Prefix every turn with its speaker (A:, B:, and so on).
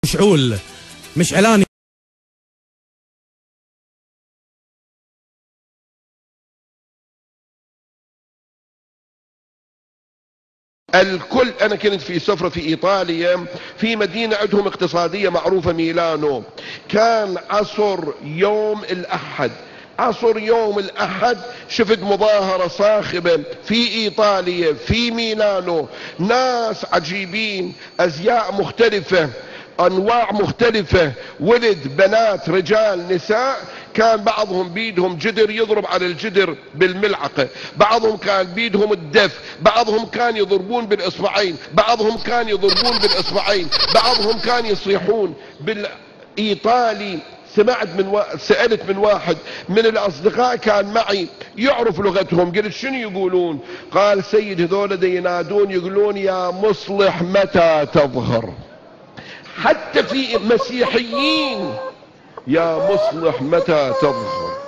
A: مشعول مشعلاني.
B: الكل. أنا كنت في سفرة في إيطاليا في مدينة عندهم اقتصادية معروفة ميلانو. كان عصر يوم الأحد، عصر يوم الأحد شفت مظاهرة صاخبة في إيطاليا في ميلانو، ناس عجيبين، أزياء مختلفة، أنواع مختلفة، ولد بنات رجال نساء. كان بعضهم بيدهم جدر يضرب على الجدر بالملعقة، بعضهم كان بيدهم الدف، بعضهم كان يضربون بالإصبعين، بعضهم كان يضربون بالإصبعين، بعضهم كان يصيحون بالإيطالي. سألت من واحد من الأصدقاء كان معي يعرف لغتهم، قلت شنو يقولون؟ قال سيد هذول دا ينادون يقولون يا مصلح متى تظهر. حتى في مسيحيين يا مصلح متى تظهر.